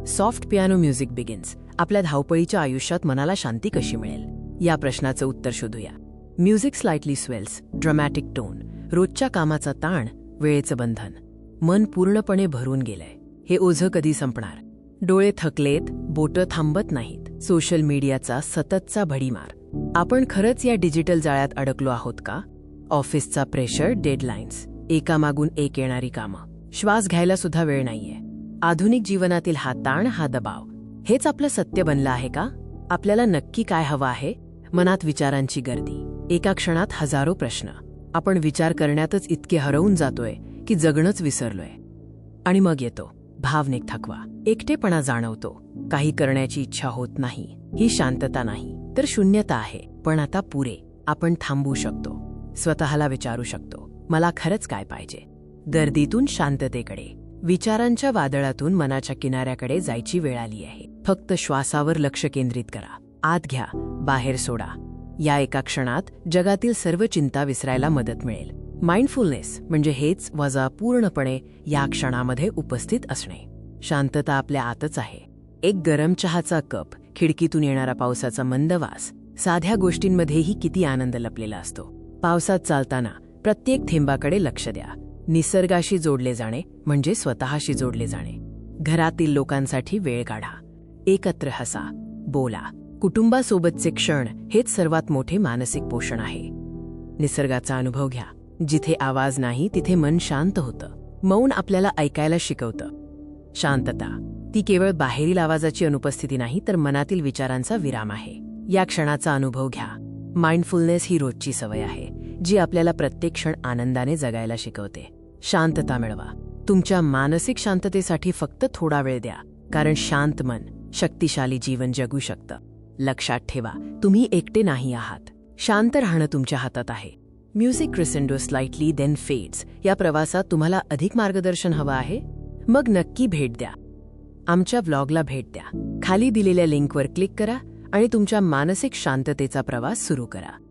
Soft piano music begins. आपल्या धावपळीच्या आयुष्यात मनाला शांती कशी मिळेल या प्रश्नाचं उत्तर शोधूया. Music slightly swells, dramatic tone, रोजच्या कामाचा ताण, वेळेचं बंधन, मन पूर्णपणे भरून गेलंय. हे ओझं कधी संपणार? डोळे थकलेत, बोटं थांबत नाहीत, सोशल मीडियाचा सततचा भडीमार. आपण खरंच या डिजिटल जाळ्यात अडकलो आहोत का? ऑफिसचा प्रेशर, डेडलाईन्स, एकामागून एक येणारी कामं, श्वास घ्यायला सुद्धा वेळ नाहीये. आधुनिक जीवनातील हा ताण, हा दबाव, हेच आपलं सत्य बनलं आहे का? आपल्याला नक्की काय हवं आहे? मनात विचारांची गर्दी, एका क्षणात हजारो प्रश्न. आपण विचार करण्यातच इतके हरवून जातोय की जगणंच विसरलोय. आणि मग येतो भावनिक थकवा, एकटेपणा जाणवतो, काही करण्याची इच्छा होत नाही. ही शांतता नाही तर शून्यता आहे. पण आता पुरे. आपण थांबू शकतो, स्वतःला विचारू शकतो, मला खरंच काय पाहिजे? गर्दीतून शांततेकडे, विचारांच्या वादळातून मनाच्या किनाऱ्याकडे जायची वेळ आली आहे. फक्त श्वासावर लक्ष केंद्रित करा. आत घ्या, बाहेर सोडा. या एका क्षणात जगातील सर्व चिंता विसरायला मदत मिळेल. माइंडफुलनेस म्हणजे हेच, वजा पूर्णपणे या क्षणामध्ये उपस्थित असणे. शांतता आपल्या आतच आहे. एक गरम चहाचा कप, खिडकीतून येणारा पावसाचा मंद वास, साध्या गोष्टींमध्येही किती आनंद लपलेला असतो. पावसात चालताना प्रत्येक थेंबाकडे लक्ष द्या. निसर्गाशी जोडले जाणे म्हणजे स्वतःशी जोडले जाणे. घरातील लोकांसाठी वेळ काढा. एकत्र हसा, बोला. कुटुंबासोबतचे क्षण हेच सर्वात मोठे मानसिक पोषण आहे. निसर्गाचा अनुभव घ्या. जिथे आवाज नाही तिथे मन शांत होतं. मौन आपल्याला ऐकायला शिकवतं. शांतता ती केवळ बाहेरील आवाजाची अनुपस्थिती नाही तर मनातील विचारांचा विराम आहे. या क्षणाचा अनुभव घ्या. माइंडफुलनेस ही रोजची सवय आहे जी आपल्याला प्रत्येक क्षण आनंदाने जगायला शिकवते. शांतता मिळवा. तुमच्या मानसिक शांततेसाठी फक्त थोडा वेळ द्या, कारण शांत मन शक्तिशाली जीवन जगू शकतं. लक्षात ठेवा, तुम्ही एकटे नाही आहात. शांत राहणं तुमच्या हातात आहे. Music crescendo slightly then fades या प्रवासात तुम्हाला अधिक मार्गदर्शन हवं आहे? मग नक्की भेट द्या. आमच्या व्लॉगला भेट द्या. खाली दिलेल्या लिंकवर क्लिक करा आणि तुमच्या मानसिक शांततेचा प्रवास सुरू करा.